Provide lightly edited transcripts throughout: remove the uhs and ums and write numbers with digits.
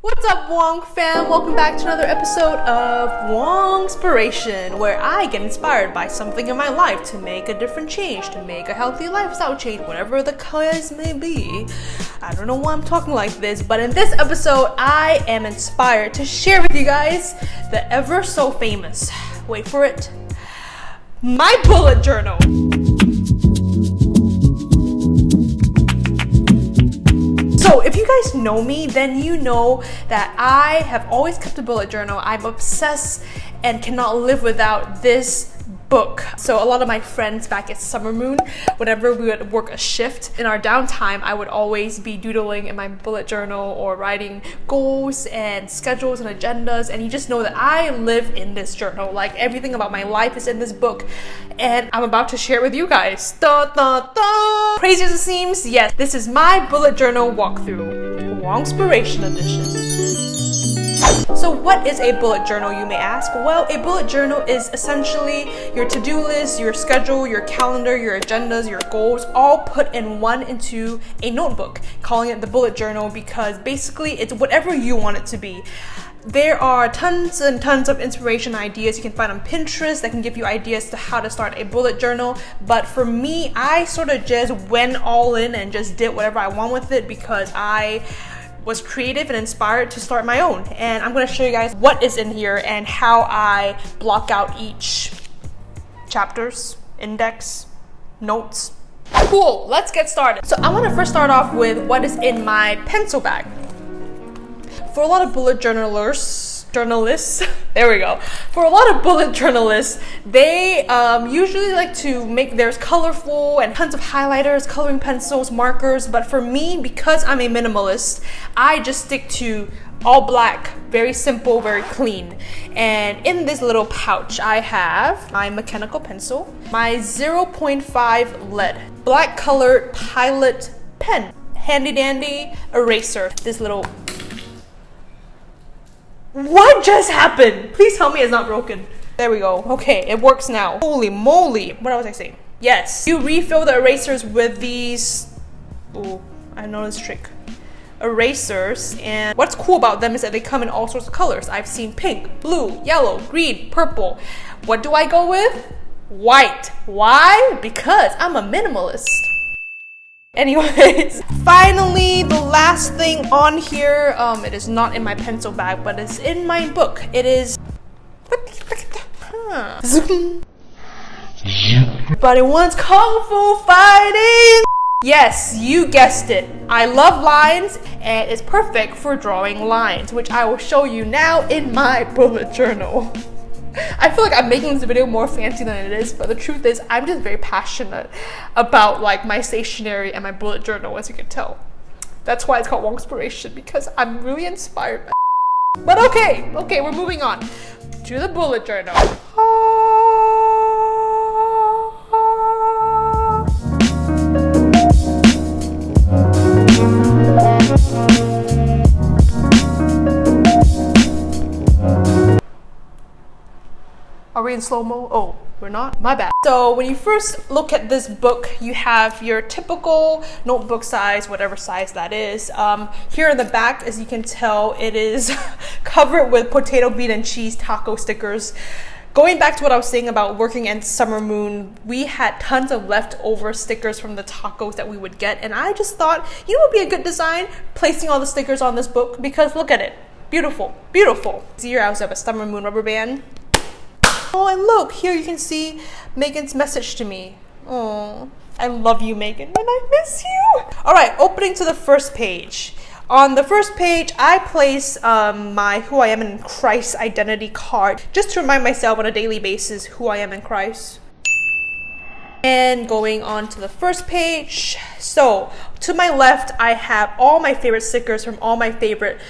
What's up, Wong fam? Welcome back to another episode of Wongspiration, where I get inspired by something in my life to make a different change, to make a healthy lifestyle change, whatever the cause may be. I don't know why I'm talking like this, but in this episode, I am inspired to share with you guys the ever so famous, wait for it, my bullet journal. So if you guys know me, then you know that I have always kept a bullet journal. I'm obsessed and cannot live without this book. So a lot of my friends back at Summer Moon, whenever we would work a shift in our downtime, I would always be doodling in my bullet journal or writing goals and schedules and agendas, and you just know that I live in this journal. Like, everything about my life is in this book, and I'm about to share it with you guys. Da, da, da. Crazy as it seems, yes, this is my bullet journal walkthrough, Wongspiration edition. So what is a bullet journal, you may ask? Well, a bullet journal is essentially your to-do list, your schedule, your calendar, your agendas, your goals, all put into a notebook, calling it the bullet journal because basically it's whatever you want it to be. There are tons and tons of inspiration ideas you can find on Pinterest that can give you ideas to how to start a bullet journal. But for me, I sort of just went all in and just did whatever I want with it because I was creative and inspired to start my own. And I'm going to show you guys what is in here and how I block out each chapters, index, notes. Cool, let's get started. So I want to first start off with what is in my pencil bag. For a lot of bullet journalists, there we go. For a lot of bullet journalists, they usually like to make theirs colorful and tons of highlighters, coloring pencils, markers. But for me, because I'm a minimalist, I just stick to all black, very simple, very clean. And in this little pouch, I have my mechanical pencil, my 0.5 lead, black colored Pilot pen, handy dandy eraser, this little. What just happened? Please tell me it's not broken. There we go. Okay, it works now. Holy moly. What was I saying? Yes. You refill the erasers with these, oh, I know this trick. Erasers, and what's cool about them is that they come in all sorts of colors. I've seen pink, blue, yellow, green, purple. What do I go with? White. Why? Because I'm a minimalist. Anyways, finally, the last thing on here, it is not in my pencil bag, but it's in my book. It is, but it wants Kung Fu fighting. Yes, you guessed it. I love lines, and it's perfect for drawing lines, which I will show you now in my bullet journal. I feel like I'm making this video more fancy than it is, but the truth is I'm just very passionate about like my stationery and my bullet journal, as you can tell. That's why it's called Wongspiration, because I'm really inspired by it. But okay, we're moving on to the bullet journal. Are we in slow-mo? Oh, we're not? My bad. So when you first look at this book, you have your typical notebook size, whatever size that is. Here in the back, as you can tell, it is covered with potato, bean, and cheese taco stickers. Going back to what I was saying about working at Summer Moon, we had tons of leftover stickers from the tacos that we would get. And I just thought, you know what would be a good design? Placing all the stickers on this book, because look at it. Beautiful, beautiful. Here I also have a Summer Moon rubber band. Oh, and look, here you can see Megan's message to me. Oh, I love you, Megan, and I miss you. All right, opening to the first page. On the first page, I place my Who I Am in Christ identity card, just to remind myself on a daily basis who I am in Christ. And going on to the first page. So, to my left, I have all my favorite stickers from all my favorite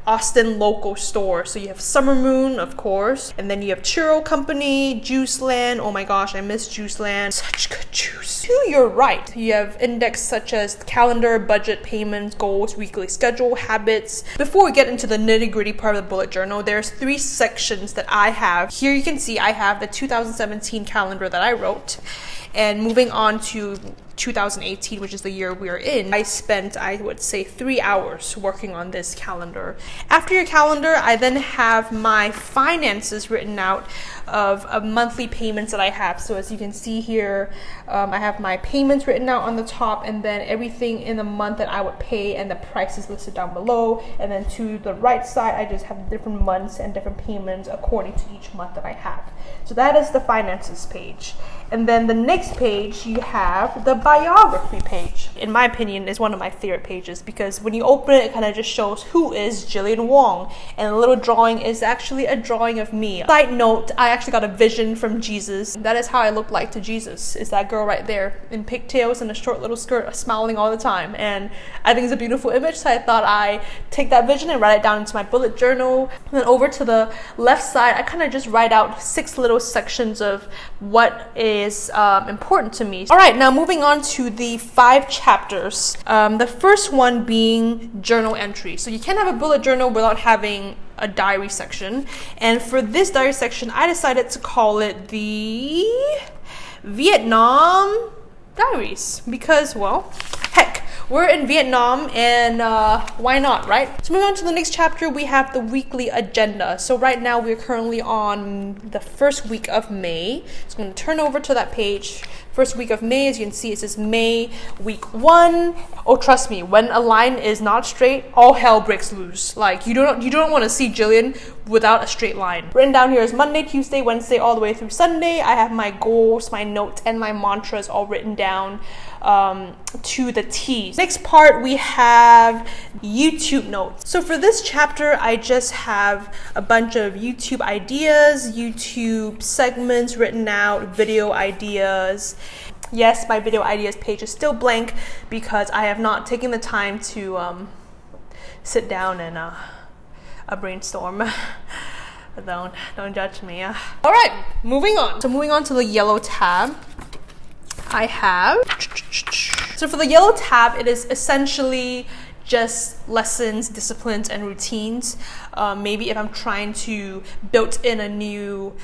Austin local store. So you have Summer Moon, of course, and then you have Churro Company, Juice Land. Oh my gosh, I miss Juice Land. Such good juice. To your right, you have index such as calendar, budget, payments, goals, weekly schedule, habits. Before we get into the nitty-gritty part of the bullet journal, there's 3 sections that I have. Here you can see I have the 2017 calendar that I wrote. And moving on to 2018, which is the year we're in, I spent, I would say, 3 hours working on this calendar. After your calendar, I then have my finances written out of monthly payments that I have. So as you can see here, I have my payments written out on the top, and then everything in the month that I would pay and the prices listed down below. And then to the right side, I just have different months and different payments according to each month that I have. So that is the finances page. And then the next page, you have the biography page. In my opinion, is one of my favorite pages because when you open it, it kind of just shows who is Gillian Wong. And the little drawing is actually a drawing of me. Side note, I actually got a vision from Jesus. That is how I look like to Jesus, is that girl right there in pigtails and a short little skirt, smiling all the time. And I think it's a beautiful image, so I thought I'd take that vision and write it down into my bullet journal. And then over to the left side, I kind of just write out 6 little sections of what is important to me. All right, now moving on to the 5 chapters. The first one being journal entry. So you can't have a bullet journal without having a diary section. And for this diary section, I decided to call it the Vietnam Diaries because, well, heck, we're in Vietnam and why not, right? So moving on to the next chapter, we have the weekly agenda. So right now we're currently on the first week of May. So I'm going to turn over to that page. First week of May, as you can see, it says May week 1. Oh, trust me, when a line is not straight, all hell breaks loose. Like you don't want to see Gillian without a straight line. Written down here is Monday, Tuesday, Wednesday, all the way through Sunday. I have my goals, my notes, and my mantras all written down to the T. Next part, we have YouTube notes. So for this chapter, I just have a bunch of YouTube ideas, YouTube segments written out, video ideas. Yes, my video ideas page is still blank because I have not taken the time to sit down and a brainstorm. Don't judge me. All right, moving on. So moving on to the yellow tab, I have. So for the yellow tab, it is essentially just lessons, disciplines, and routines. Maybe if I'm trying to build in a new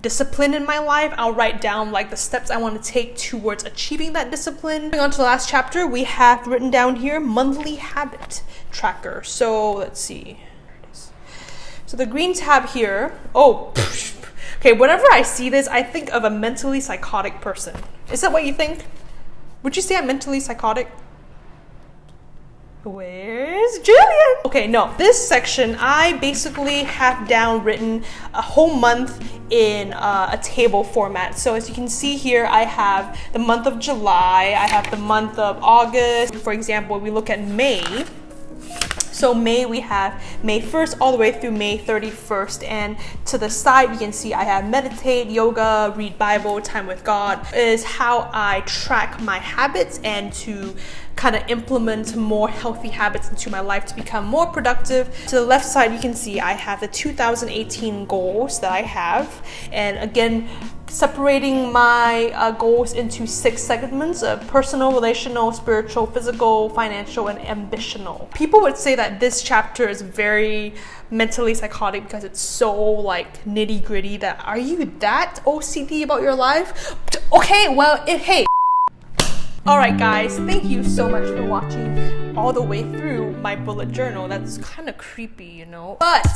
discipline in my life, I'll write down like the steps I want to take towards achieving that discipline. Moving on to the last chapter, we have written down here monthly habit tracker. So let's see. So the green tab here, okay, whenever I see this, I think of a mentally psychotic person. Is that what you think? Would you say I'm mentally psychotic? Where's Gillian? Okay, no. This section, I basically have written a whole month in a table format. So as you can see here, I have the month of July, I have the month of August. For example, we look at May. So May, we have May 1st all the way through May 31st. And to the side, you can see I have meditate, yoga, read Bible, time with God, is how I track my habits and to kind of implement more healthy habits into my life to become more productive. To the left side, you can see I have the 2018 goals that I have. And again, separating my goals into 6 segments of personal, relational, spiritual, physical, financial, and ambitional. People would say that this chapter is very mentally psychotic because it's so like nitty gritty. That are you that OCD about your life? Okay, well, hey. Alright guys, thank you so much for watching all the way through my bullet journal. That's kind of creepy, you know. But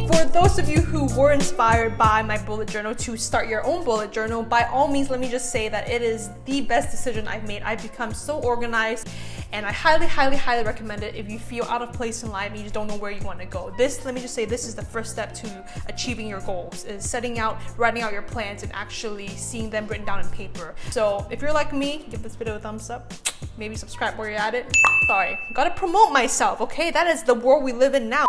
for those of you who were inspired by my bullet journal to start your own bullet journal, by all means, let me just say that it is the best decision I've made. I've become so organized and I highly, highly, highly recommend it if you feel out of place in life and you just don't know where you want to go. Let me just say, this is the first step to achieving your goals, is writing out your plans and actually seeing them written down in paper. So if you're like me, give this video a thumbs up, maybe subscribe while you're at it. Sorry, gotta promote myself, okay? That is the world we live in now.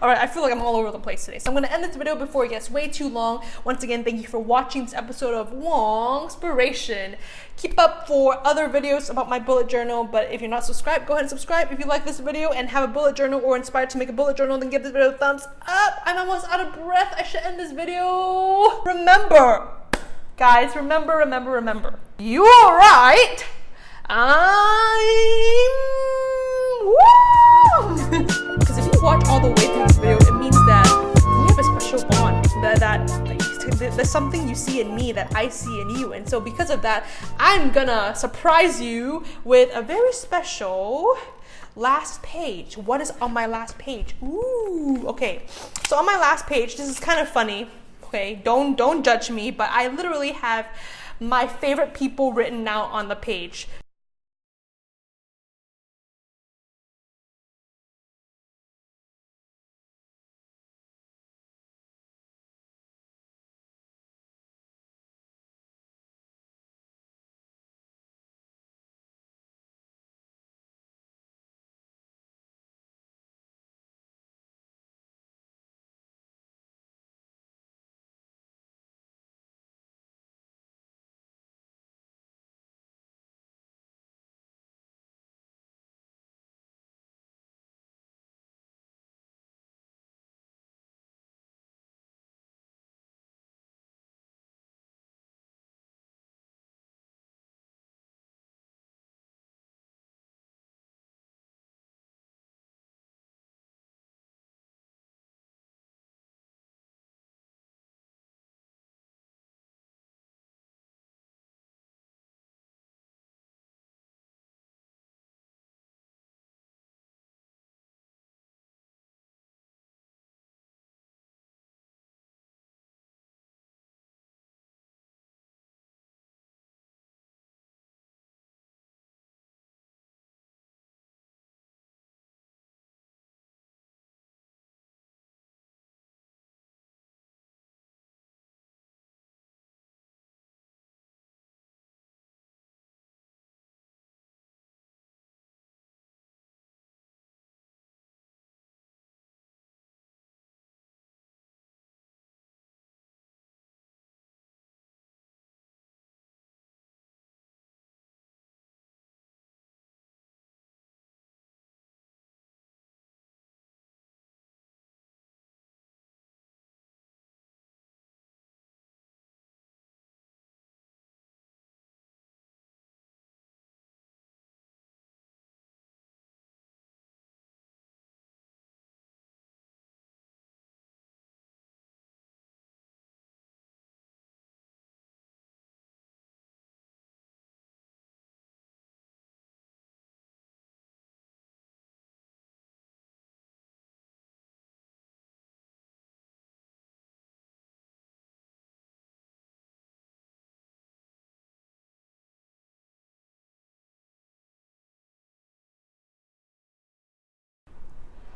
Alright, I feel like I'm all over the place today. So I'm going to end this video before it gets way too long. Once again, thank you for watching this episode of Wongspiration. Keep up for other videos about my bullet journal, but if you're not subscribed, go ahead and subscribe. If you like this video and have a bullet journal or inspired to make a bullet journal, then give this video a thumbs up. I'm almost out of breath. I should end this video. Remember, guys, remember. You're right. Because if you watch all the way through this video, it means that we have a special bond. there's something you see in me that I see in you. And so because of that, I'm gonna surprise you with a very special last page. What is on my last page? Ooh, okay. So on my last page, this is kind of funny. Okay, don't judge me, but I literally have my favorite people written out on the page.